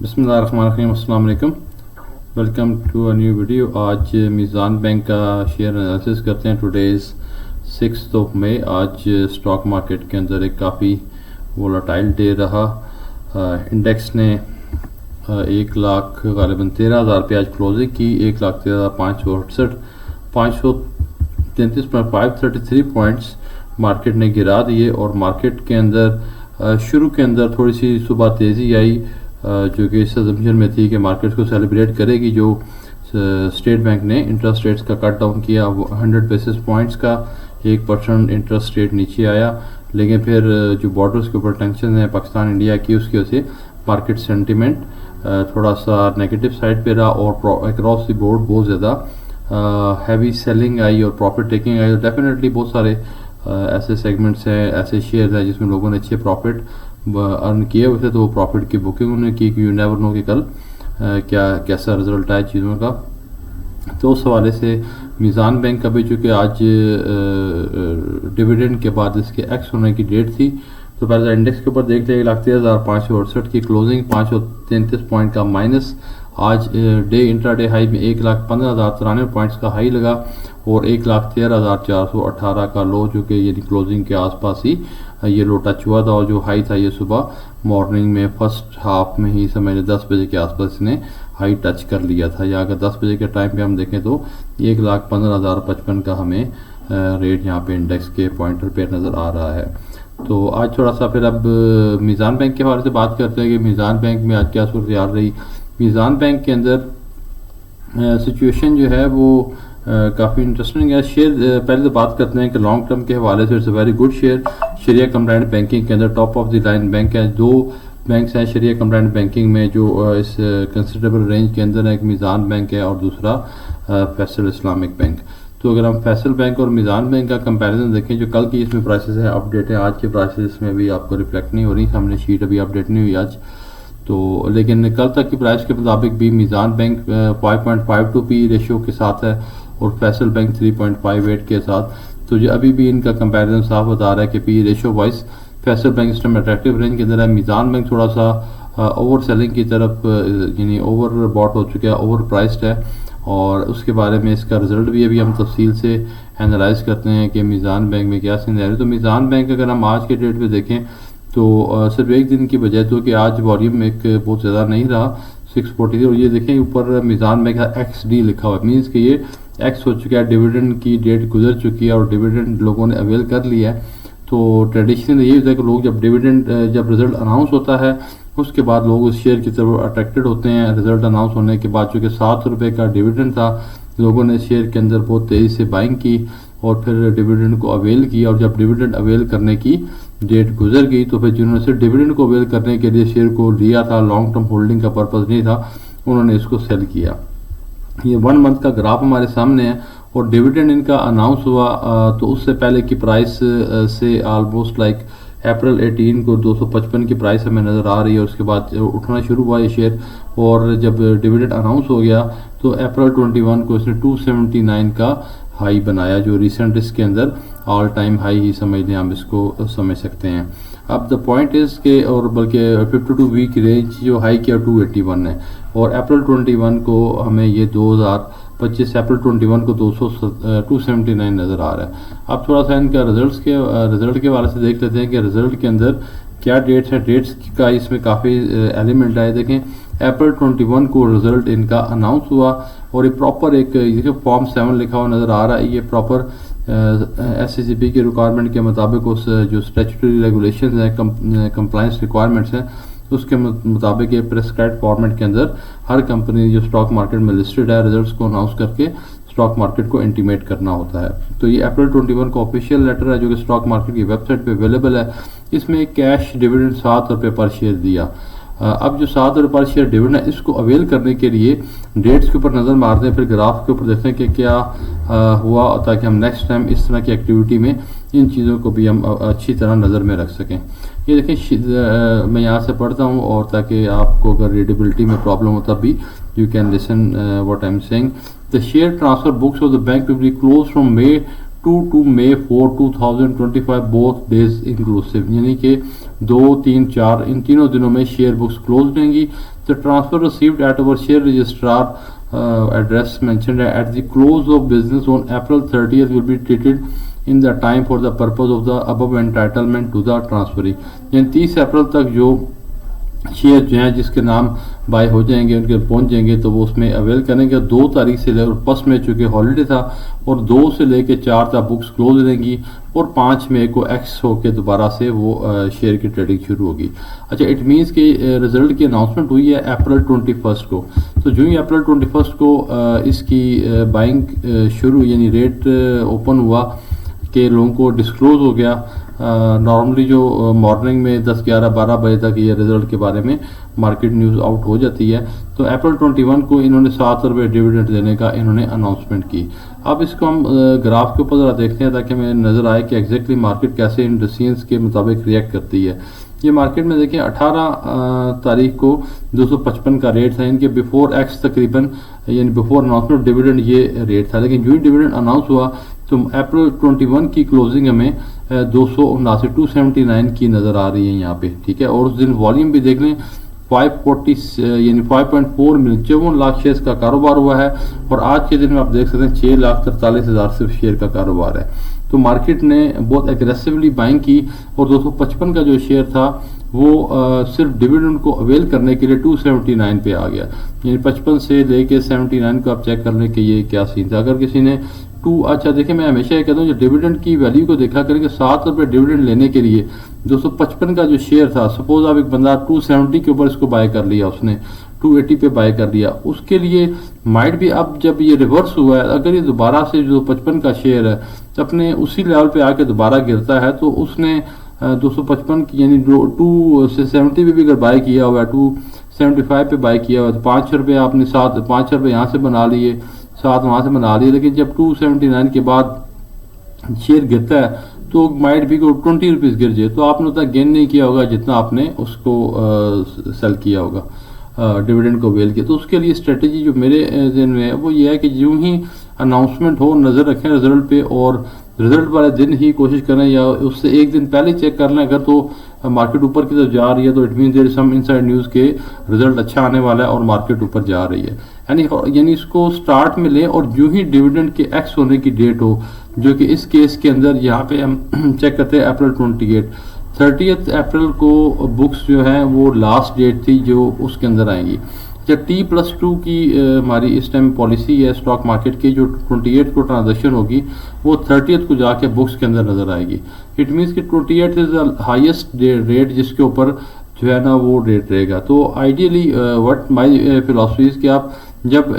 बिस्मिल्लाहिर्रहमानिर्रहीम, अस्सलाम वालेकुम। Welcome to a new video. आज मीज़ान बैंक का शेयर एनालिसिस करते हैं। Today is 6 May. आज स्टॉक मार्केट के अंदर एक काफ़ी वोलाटाइल डे रहा। इंडेक्स ने 1,13,000 पे आज क्लोजिंग की। 1,13,568 533.533 पॉइंट्स मार्केट ने गिरा दिए और मार्केट के अंदर शुरू के अंदर थोड़ी सी सुबह तेज़ी आई, जो कि इस अजम्पशन में थी कि मार्केट को सेलिब्रेट करेगी जो स्टेट बैंक ने इंटरेस्ट रेट्स का कट डाउन किया। 100 बेसिस पॉइंट्स का 1% इंटरेस्ट रेट नीचे आया, लेकिन फिर जो बॉर्डर्स के ऊपर टेंशन है पाकिस्तान इंडिया की, उसकी वजह से मार्केट सेंटिमेंट थोड़ा सा नेगेटिव साइड पे रहा और अक्रॉस द बोर्ड बहुत ज़्यादा हैवी सेलिंग आई और प्रॉफिट टेकिंग आई। डेफिनेटली बहुत सारे ऐसे सेगमेंट्स हैं, ऐसे शेयर हैं जिसमें लोगों ने अच्छे प्रॉफिट अर्न किए हुए थे, तो वो प्रॉफिट की बुकिंग उन्होंने की कि यू नेवर नो कि कल क्या कैसा रिजल्ट आए चीज़ों का। तो उस हवाले से मीज़ान बैंक का भी चूँकि आज डिविडेंड के बाद इसके एक्स होने की डेट थी, तो पहले इंडेक्स के ऊपर देख लिया 1,13,568 की क्लोजिंग 533 पॉइंट का माइनस। आज डे इंट्राडे हाई में 1,15,093 पॉइंट्स का हाई लगा और 1,13,418 का लो, जो कि यानी क्लोजिंग के आसपास ही ये लो टच हुआ था। और जो हाई था ये सुबह मॉर्निंग में फर्स्ट हाफ में ही समझ लें 10 बजे के आसपास इसने हाई टच कर लिया था। या अगर 10 बजे के टाइम पे हम देखें तो 1,15,055 का हमें रेट यहाँ पे इंडेक्स के पॉइंटर पे नज़र आ रहा है। तो आज थोड़ा सा फिर अब मीज़ान बैंक के बारे से बात करते हैं कि मीज़ान बैंक में आज क्या सूरत हाल रही। मीज़ान बैंक के अंदर सिचुएशन जो है वो काफ़ी इंटरेस्टिंग है। शेयर पहले तो बात करते हैं कि लॉन्ग टर्म के हवाले से it's a very good share. शरिया कंप्लाइंट बैंकिंग के अंदर top of the line bank है। दो बैंक्स हैं शरिया कंप्लाइंट बैंकिंग में जो इस कंसिडरेबल रेंज के अंदर है। एक मीज़ान बैंक है और दूसरा फैसल इस्लामिक बैंक। तो अगर हम फैसल बैंक और मीज़ान बैंक का कंपैरिजन देखें, जो कल की इसमें प्राइसेस है अपडेट है, आज के प्राइसेस में भी आपको रिफ्लेक्ट नहीं हो रही, हमने शीट अभी अपडेट नहीं हुई आज तो, लेकिन कल तक की प्राइस के मुताबिक भी मीज़ान बैंक 5.52 पी रेशियो के साथ है और फैसल बैंक 3.58 के साथ। तो जो अभी भी इनका कंपैरिजन साफ बता रहा है कि P ratio wise Faisal bank इस टाइम अट्रैक्टिव रेंज के अंदर है। मीज़ान बैंक थोड़ा सा ओवर सेलिंग की तरफ यानी ओवर बॉट हो चुका है, ओवर प्राइस्ड है और उसके बारे में इसका रिजल्ट भी अभी हम तफसील से एनालाइज करते हैं कि मीज़ान बैंक में क्या सिनेरियो। तो मीज़ान बैंक अगर हम आज के डेट पे देखें तो सिर्फ एक दिन की बजाय तो कि आज वॉल्यूम एक बहुत ज़्यादा नहीं रहा 640 और ये देखें ऊपर मीज़ान बैंक का XD लिखा हुआ है, मीन्स कि ये एक्स हो चुका है, डिविडेंड की डेट गुजर चुकी है और डिविडेंड लोगों ने अवेल कर लिया है। तो ट्रेडिशनल यही होता है कि लोग जब डिविडेंड जब रिजल्ट अनाउंस होता है उसके बाद लोग उस शेयर की तरफ अट्रैक्टेड होते हैं। रिजल्ट अनाउंस होने के बाद चूँकि 7 रुपये का डिविडेंड था, लोगों ने शेयर के अंदर बहुत तेज़ी से बाइंग की और फिर डिविडेंड को अवेल किया। और जब डिविडेंड अवेल करने की डेट गुजर गई तो फिर जिन्होंने सिर्फ डिविडेंड को अवेल करने के लिए शेयर को लिया था, लॉन्ग टर्म होल्डिंग का पर्पज़ नहीं था, उन्होंने इसको सेल किया। ये 1 मंथ का ग्राफ हमारे सामने है और डिविडेंड इनका अनाउंस हुआ तो उससे पहले की प्राइस से ऑलमोस्ट लाइक अप्रैल 18 को 255 की प्राइस हमें नज़र आ रही है। उसके बाद उठना शुरू हुआ ये शेयर और जब डिविडेंड अनाउंस हो गया तो अप्रैल 21 को इसने 279 का हाई बनाया, जो रिसेंट इसके अंदर ऑल टाइम हाई ही समझ लें, हम इसको समझ सकते हैं। अब द पॉइंट इज़ के और बल्कि 52 वीक रेंज जो हाई किया 281 है और अप्रैल 21 को हमें ये 2025 अप्रैल 21 को 279 नज़र आ रहा है। अब थोड़ा सा इनका रिजल्ट के बारे से देख लेते हैं कि रिजल्ट के अंदर क्या डेट्स हैं। डेट्स का इसमें काफ़ी एलिमेंट आए। देखें अप्रैल 21 को रिजल्ट इनका अनाउंस हुआ और ये प्रॉपर एक देखिए फॉर्म 7 लिखा हुआ नज़र आ रहा है। ये प्रॉपर SCCP के रिक्वायरमेंट के मुताबिक उस जो स्टैट्यूटरी रेगुलेशन हैं, कंप्लाइंस रिक्वायरमेंट्स हैं, उसके मुताबिक ये प्रेस्क्राइब्ड फॉर्मेट के अंदर हर कंपनी जो स्टॉक मार्केट में लिस्टेड है रिजल्ट्स को अनाउंस करके स्टॉक मार्केट को इंटीमेट करना होता है। तो ये अप्रैल 21 का ऑफिशियल लेटर है जो कि स्टॉक मार्केट की वेबसाइट पे अवेलेबल है। इसमें कैश डिविडेंड 7 रुपये पर शेयर दिया। अब जो 7 रुपये पर शेयर डिविडेंड है इसको अवेल करने के लिए डेट्स के ऊपर नज़र मारते हैं, फिर ग्राफ के ऊपर देखते हैं कि क्या हुआ, ताकि हम नेक्स्ट टाइम इस तरह की एक्टिविटी में इन चीज़ों को भी हम अच्छी तरह नज़र में रख सकें। ये देखें मैं यहाँ से पढ़ता हूँ और ताकि आपको अगर रीडेबिलिटी में प्रॉब्लम हो तब भी you can listen what I am saying. The share transfer books of the bank will be close from May to May 4 2025 both days inclusive, यानी कि 2, 3, 4 इन तीनों दिनों में शेयर बुक्स क्लोज रहेंगी। तो transfer received at our share registrar address mentioned at the close of business on April 30th will be treated in the time for the purpose of the above entitlement to the transferee, यानी 30 अप्रैल तक जो share जो हैं जिसके नाम bye हो जाएंगे उनके पहुंच जाएंगे तो वो उसमें अवेल करेंगे। 2 तारीख से लेकर 1 मई चूँकि हॉलीडे था और 2 से लेकर 4 तक बुक्स क्लोज रहेंगी और 5 मई को एक्स होकर दोबारा से वो शेयर की ट्रेडिंग शुरू होगी। अच्छा, इट मीन्स कि रिजल्ट की अनाउंसमेंट हुई है April 21 को, तो जो ही April 21 को इसकी बाइंग शुरू यानी रेट ओपन हुआ कि लोगों को डिस्क्लोज हो गया। नॉर्मली जो मॉर्निंग में 10, 11, 12 बजे तक ये रिजल्ट के बारे में मार्केट न्यूज़ आउट हो जाती है। तो April 21 को इन्होंने 7 रुपये डिविडेंड देने का इन्होंने अनाउंसमेंट की। अब इसको हम ग्राफ के ऊपर ज़रा देखते हैं ताकि हमें नज़र आए कि एग्जैक्टली मार्केट कैसे इन डिसीजंस के मुताबिक रिएक्ट करती है। ये मार्केट में देखिए 18 तारीख को 255 का रेट था, इनके बिफोर एक्स तकरीबन यानी बिफोर अनाउंसमेंट डिविडेंड ये रेट था, लेकिन जो ही डिविडेंड अनाउंस हुआ तो April 21 की क्लोजिंग हमें 279 की नज़र आ रही है यहाँ पे, ठीक है। और उस दिन वॉल्यूम भी देख लें 540 यानी 5.4 मिलियन 54 लाख शेयर का कारोबार हुआ है और आज के दिन में आप देख सकते हैं 6,43,000 सिर्फ शेयर का कारोबार है। तो मार्केट ने बहुत एग्रेसिवली बाइंग की और 255 का जो शेयर था वो सिर्फ डिविडेंड को अवेल करने के लिए 279 पे आ गया, यानी 55 से लेके 79 को आप चेक कर लें कि ये क्या सीन था। अगर किसी ने अच्छा देखिए, मैं हमेशा ये कहता हूँ जो डिविडेंड की वैल्यू को देखा करें कि 7 रुपये डिविडेंड लेने के लिए 255 का जो शेयर था, सपोज आप एक बंदा 270 के ऊपर इसको बाय कर लिया, उसने 280 पे बाय कर दिया, उसके लिए माइट भी अब जब ये रिवर्स हुआ है अगर ये दोबारा से जो 55 का शेयर है अपने उसी लेवल पे आके दोबारा गिरता है तो उसने 255 यानी 270 पे भी अगर बाय किया हुआ है, 275 पे बाय किया हुआ है तो 5 रुपये आपने 5 रुपये यहाँ से बना लिए, 7 वहाँ से बना लिए, लेकिन जब 279 के बाद शेयर गिरता है तो माइट भी को 20 रुपीज़ गिर जाए तो आपने उतना गेन नहीं किया होगा जितना आपने उसको सेल किया होगा, डिविडेंड को वेल किया। तो उसके लिए स्ट्रेटेजी जो मेरे जहन में है वो ये है कि यूं ही अनाउंसमेंट हो नज़र रखें रिजल्ट पे और रिजल्ट वाले दिन ही कोशिश करें या उससे एक दिन पहले चेक कर लें। अगर तो मार्केट ऊपर की तरफ जा रही है तो it mean there is some inside news के रिजल्ट अच्छा आने वाला है और मार्केट ऊपर जा रही है, यानी इसको स्टार्ट में लें और जो ही डिविडेंड के एक्स होने की डेट हो, जो कि इस केस के अंदर यहाँ पे हम चेक करते हैं April 30 अप्रैल को बुक्स जो है वो लास्ट डेट थी जो उसके अंदर आएंगी। जब T+2 की हमारी इस टाइम पॉलिसी है स्टॉक मार्केट की, जो 28 को ट्रांजेक्शन होगी वो 30th को जाके बुक्स के अंदर नजर आएगी। इट मीन्स कि 28 इज द हाईएस्ट रेट जिसके ऊपर जो है ना वो रेट रहेगा। तो ideally what my philosophy is कि आप जब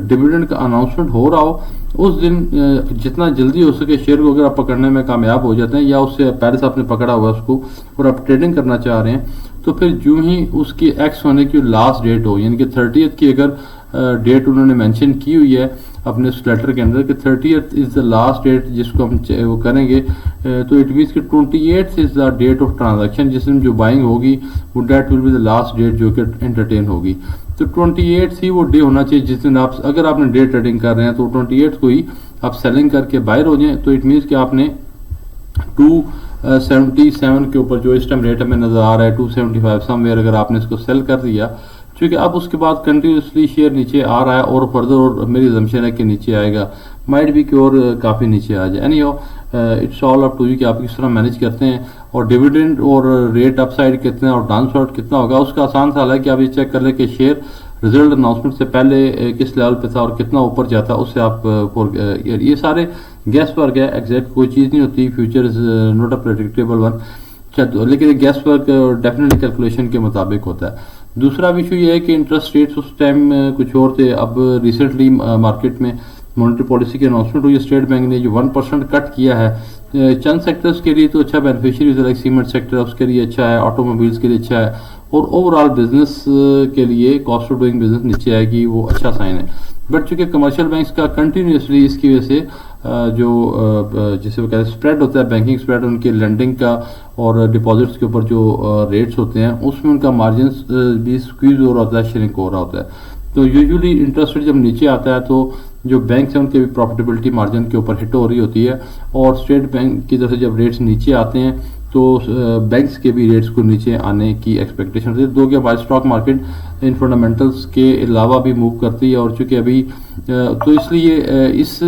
डिविडेंड का अनाउंसमेंट हो रहा हो उस दिन जितना जल्दी हो सके शेयर को अगर आप पकड़ने में कामयाब हो जाते हैं या उससे पहले से आपने पकड़ा हुआ है उसको और आप ट्रेडिंग करना चाह रहे हैं तो फिर जो ही उसकी एक्स होने की लास्ट डेट हो, यानी कि 30th की अगर डेट उन्होंने मेंशन की हुई है अपने उस लेटर के अंदर कि 30th is the last date जिसको हम वो करेंगे, तो इट मीन्स कि 28th is the date of transaction जिस दिन जो बाइंग होगी वो date will be the last date जो कि एंटरटेन होगी। तो 28th ही वो डे होना चाहिए जिस दिन आप अगर आपने डे ट्रेडिंग कर रहे हैं तो 28th को ही आप सेलिंग करके बायर हो जाएं। तो इट मीन्स कि आपने 277 के ऊपर जो इस टाइम रेट हमें नजर आ रहा है 275 समवेयर अगर आपने इसको सेल कर दिया, क्योंकि अब उसके बाद कंटिन्यूसली शेयर नीचे आ रहा है और फर्दर और मेरी जम्शन है कि नीचे आएगा, माइट भी कि और काफ़ी नीचे आ जाए। Anyhow it's all up to you कि आप किस तरह मैनेज करते हैं और डिविडेंड और रेट अपसाइड कितना और डाउन साइड कितना होगा उसका आसान सा है कि आप ये चेक कर लें कि शेयर रिजल्ट अनाउंसमेंट से पहले किस लेवल पे था और कितना ऊपर जाता उससे आप ये सारे गैस वर्क है, एग्जैक्ट कोई चीज़ नहीं होती, future is not a predictable one, लेकिन गैस वर्क डेफिनेटली कैलकुलेशन के मुताबिक होता है। दूसरा इशू ये है कि इंटरेस्ट रेट्स उस टाइम कुछ और थे, अब रिसेंटली मार्केट में मॉनेटरी पॉलिसी की अनाउंसमेंट हुई, स्टेट बैंक ने जो 1% कट किया है चंद सेक्टर्स के लिए तो अच्छा बेनिफिशियरी लाइक सीमेंट सेक्टर उसके लिए अच्छा है, ऑटोमोबाइल्स के लिए अच्छा है और ओवरऑल बिजनेस के लिए कॉस्ट ऑफ डूइंग बिजनेस नीचे आएगी, वो अच्छा साइन है। बट चूंकि कमर्शियल बैंक्स का कंटिन्यूसली इसकी वजह से जो जिसे वो कहते हैं स्प्रेड होता है, बैंकिंग स्प्रेड, उनके लेंडिंग का और डिपॉजिट्स के ऊपर जो रेट्स होते हैं उसमें उनका मार्जिन भी स्क्वीज हो रहा होता है, श्रिंक हो रहा होता है। तो यूजुअली इंटरेस्ट रेट जब नीचे आता है तो जो बैंक है उनके भी प्रॉफिटेबिलिटी मार्जिन के ऊपर हिट हो रही होती है, और स्टेट बैंक की तरफ से जब रेट्स नीचे आते हैं तो बैंक्स के भी रेट्स को नीचे आने की एक्सपेक्टेशन होती है। दो कि हमारी स्टॉक मार्केट इन फंडामेंटल्स के अलावा भी मूव करती है, और चूंकि अभी तो इसलिए इस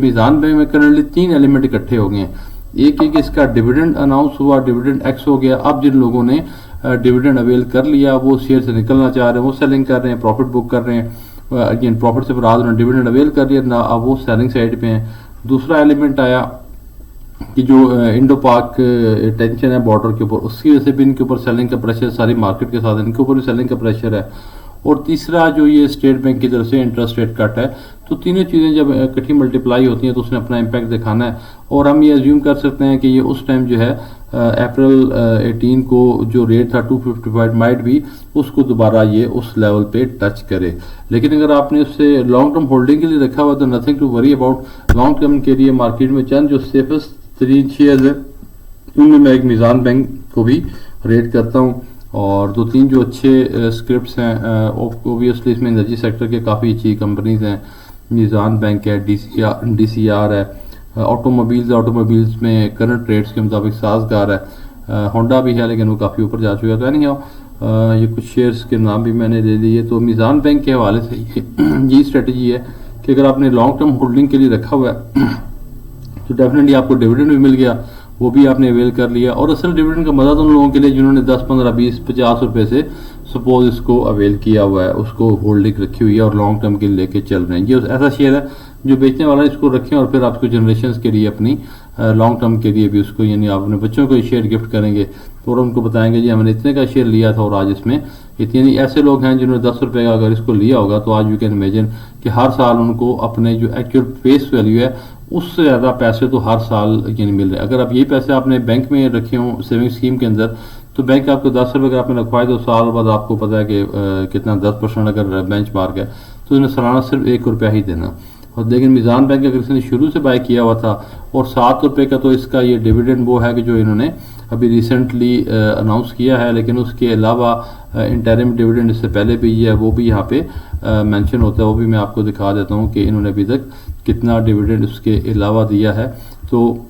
मीज़ान में करंटली 3 एलिमेंट इकट्ठे हो गए हैं। एक एक इसका डिविडेंड अनाउंस हुआ, डिविडेंड एक्स हो गया। अब जिन लोगों ने डिविडेंड अवेल कर लिया वो शेयर से निकलना चाह रहे हैं, वो सेलिंग कर रहे हैं, प्रॉफिट बुक कर रहे हैं। अगेन प्रॉफिट से रात में डिविडेंड अवेल कर लिया ना, अब वो सेलिंग साइड पे हैं। दूसरा एलिमेंट आया कि जो इंडो पाक टेंशन है बॉर्डर के ऊपर, उसकी वजह से भी इनके ऊपर सेलिंग का प्रेशर, सारी मार्केट के साथ इनके ऊपर भी सेलिंग का प्रेशर है। और तीसरा जो ये स्टेट बैंक की तरफ से इंटरेस्ट रेट कट है। तो तीनों चीज़ें जब इकट्ठी मल्टीप्लाई होती हैं तो उसने अपना इम्पैक्ट दिखाना है, और हम ये अज्यूम कर सकते हैं कि ये उस टाइम जो है अप्रैल 18 को जो रेट था 255 माइट भी उसको दोबारा ये उस लेवल पे टच करे। लेकिन अगर आपने उससे लॉन्ग टर्म होल्डिंग के लिए रखा हुआ तो nothing to worry about. Long term के लिए मार्केट में चंद जो सेफेस्ट 3 शेयर्स है उनमें मैं एक मीज़ान बैंक को भी रेट करता हूँ, और 2-3 जो अच्छे स्क्रिप्ट्स हैं ओबियसली इसमें एनर्जी सेक्टर के काफ़ी अच्छी कंपनीज हैं। मीज़ान बैंक है, DCR है, ऑटोमोबाइल्स में करंट रेट्स के मुताबिक साजगार है। होंडा भी है लेकिन वो काफ़ी ऊपर जा चुका है। तो एनी हाउ ये कुछ शेयर्स के नाम भी मैंने दे दिए। तो मीज़ान बैंक के हवाले से यही स्ट्रेटजी है कि अगर आपने लॉन्ग टर्म होल्डिंग के लिए रखा हुआ है तो डेफिनेटली आपको डिविडेंड भी मिल गया, वो भी आपने अवेल कर लिया। और असल डिविडेंड का मजा तो उन लोगों के लिए जिन्होंने 10, 15, 20, 50 रुपए से सपोज इसको अवेल किया हुआ है, उसको होल्डिंग रखी हुई है और लॉन्ग टर्म के लिए लेके चल रहे हैं। ये ऐसा शेयर है जो बेचने वाला इसको रखें और फिर आपको जनरेशन के लिए अपनी लॉन्ग टर्म के लिए भी उसको, यानी आप अपने बच्चों को ये शेयर गिफ्ट करेंगे तो उनको बताएंगे जी हमने इतने का शेयर लिया था और आज इसमें इतनी। ऐसे लोग हैं जिन्होंने 10 रुपये का अगर इसको लिया होगा तो आज यू कैन इमेजिन कि हर साल उनको अपने जो एक्चुअल फेस वैल्यू है उससे ज़्यादा पैसे तो हर साल यानी मिल रहे हैं। अगर आप यही पैसे आपने बैंक में रखे हों सेविंग स्कीम के अंदर तो बैंक आपको 10 रुपये अगर आपने रखवाए तो साल बाद आपको पता है कि कितना 10% अगर बेंच मार्क है तो इन्हें सालाना सिर्फ 1 रुपया ही देना। और लेकिन मीज़ान बैंक अगर इसने शुरू से बाय किया हुआ था और 7 रुपये का तो इसका ये डिविडेंड वो है कि जो इन्होंने अभी रिसेंटली अनाउंस किया है, लेकिन उसके अलावा इंटरिम डिविडेंड इससे पहले भी है वो भी यहाँ पे मेंशन होता है, वो भी मैं आपको दिखा देता हूँ कि इन्होंने अभी तक कितना डिविडेंड उसके अलावा दिया है। तो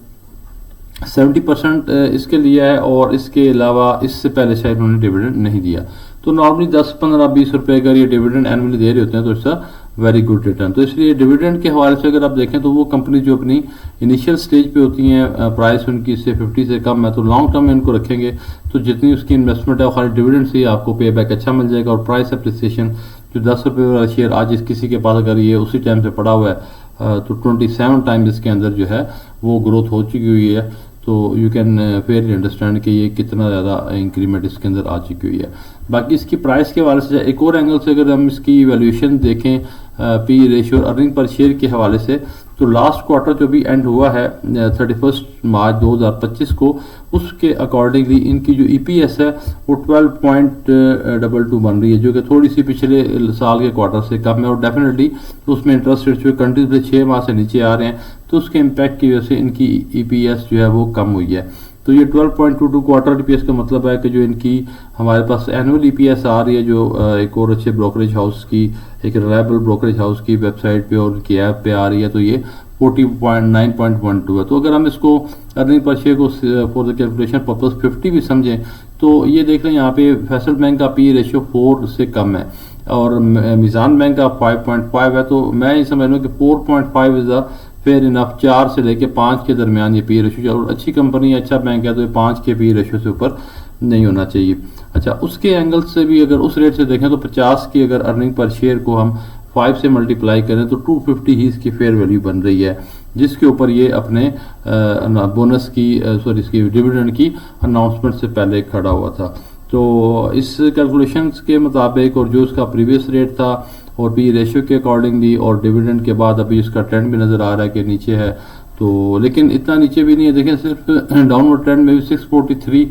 70% इसके लिया है और इसके अलावा इससे पहले शायद उन्होंने डिविडेंड नहीं दिया। तो नॉर्मली 10, 15, 20 रुपये अगर ये डिविडेंड एनुअली दे रहे होते हैं तो इसका वेरी गुड रिटर्न। तो इसलिए डिविडेंड के हवाले से अगर आप देखें तो वो कंपनी जो अपनी इनिशियल स्टेज पे होती हैं प्राइस उनकी से 50 से कम है तो लॉन्ग टर्म में इनको रखेंगे तो जितनी उसकी इन्वेस्टमेंट है वो खाली डिविडेंड से ही आपको पे बैक अच्छा मिल जाएगा। और प्राइस अप्रिसिएशन जो 10 रुपये वाला शेयर आज इस किसी के पास अगर ये उसी टाइम से पड़ा हुआ है तो 27 टाइम इसके अंदर जो है वो ग्रोथ हो चुकी हुई है। तो यू कैन फेयरली अंडरस्टैंड कि ये कितना ज़्यादा इंक्रीमेंट इसके अंदर आ चुकी हुई है। बाकी इसकी प्राइस के हवाले से एक और एंगल से अगर हम इसकी वैल्यूएशन देखें P ratio earning per share के हवाले से तो लास्ट क्वार्टर जो भी एंड हुआ है 31 मार्च 2025 को उसके अकॉर्डिंगली इनकी जो EPS है वो 12.22 बन रही है जो कि थोड़ी सी पिछले साल के क्वार्टर से कम है। और डेफिनेटली उसमें इंटरेस्ट रेट्स जो कंटिन्यूसली 6 माह से नीचे आ रहे हैं तो उसके इम्पैक्ट की वजह से इनकी EPS जो है वो कम हुई है। तो ये 12.22 क्वार्टर EPS का मतलब है कि जो इनकी हमारे पास एनुअल EPS आ रही है जो एक और अच्छे ब्रोकरेज हाउस की, एक रिलायबल ब्रोकरेज हाउस की वेबसाइट पे और उनकी ऐप पे आ रही है तो ये 40.9.12 है। तो अगर हम इसको अर्निंग पर शेयर को फॉर द कैलकुलेशन पर्पस 50 भी समझें तो ये देख लें यहाँ पे फैसल बैंक का पी रेशियो 4 से कम है और मीज़ान बैंक का 5.5 है। तो मैं ये समझ लूँ कि 4.5 इज़ द फेयर इनफ। 4 से लेके 5 के दरमियान ये पी रेशियो, और अच्छी कंपनी अच्छा बैंक है तो ये 5 के पी रेशियो से ऊपर नहीं होना चाहिए। अच्छा उसके एंगल से भी अगर उस रेट से देखें तो 50 की अगर अर्निंग पर शेयर को हम 5 से मल्टीप्लाई करें तो 250 ही इसकी फेयर वैल्यू बन रही है जिसके ऊपर ये अपने बोनस की इसकी डिविडेंड की अनाउंसमेंट से पहले खड़ा हुआ था। तो इस कैलकुलेशंस के मुताबिक और जो इसका प्रीवियस रेट था और पी रेशियो के अकॉर्डिंगली और डिविडेंड के बाद अभी इसका ट्रेंड भी नज़र आ रहा है कि नीचे है। तो लेकिन इतना नीचे भी नहीं है, देखें सिर्फ डाउनवर्ड ट्रेंड में भी 643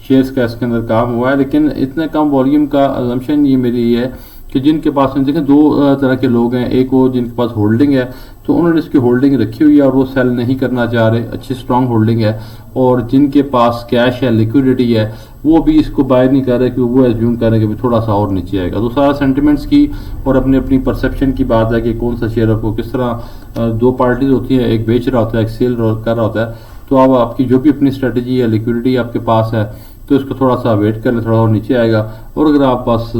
शेयर्स का इसके अंदर काम हुआ है। लेकिन इतने कम वॉल्यूम का अजम्पशन ये मेरी है कि जिनके पास देखें दो तरह के लोग हैं, एक वो जिनके पास होल्डिंग है तो उन्होंने इसकी होल्डिंग रखी हुई है और वो सेल नहीं करना चाह रहे, अच्छी स्ट्रांग होल्डिंग है, और जिनके पास कैश है, लिक्विडिटी है, वो भी इसको बाय नहीं कर रहे क्योंकि वो एज्यूम कर रहे हैं कि थोड़ा सा और नीचे आएगा। तो सारा सेंटिमेंट्स की और अपनी अपनी परसेप्शन की बात है कि कौन सा शेयर आपको किस तरह, दो पार्टीज होती है, एक बेच रहा होता है, एक सेल कर रहा होता है। तो अब आपकी जो भी अपनी स्ट्रेटजी है, लिक्विडिटी आपके पास है, तो इसको थोड़ा सा वेट करना, थोड़ा और नीचे आएगा। और अगर आप पास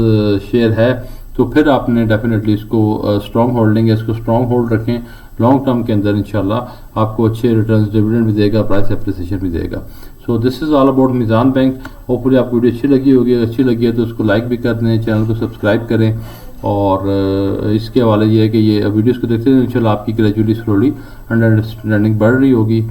शेयर है तो फिर आपने डेफिनेटली इसको स्ट्रॉन्ग होल्डिंग है, इसको स्ट्रॉन्ग होल्ड रखें। लॉन्ग टर्म के अंदर इंशाल्लाह आपको अच्छे रिटर्न्स, डिविडेंड भी देगा, प्राइस एप्रिसिएशन भी देगा। So this is all about Meezan bank. Hopefully आपको वीडियो अच्छी लगी होगी, अगर अच्छी लगी है तो उसको लाइक भी कर दें, चैनल को सब्सक्राइब करें। और इसके हवाले ये है कि ये वीडियोज़ को देखते हैं इंशाल्लाह आपकी ग्रेजुअली स्लोली अंडरस्टैंडिंग बढ़ रही होगी।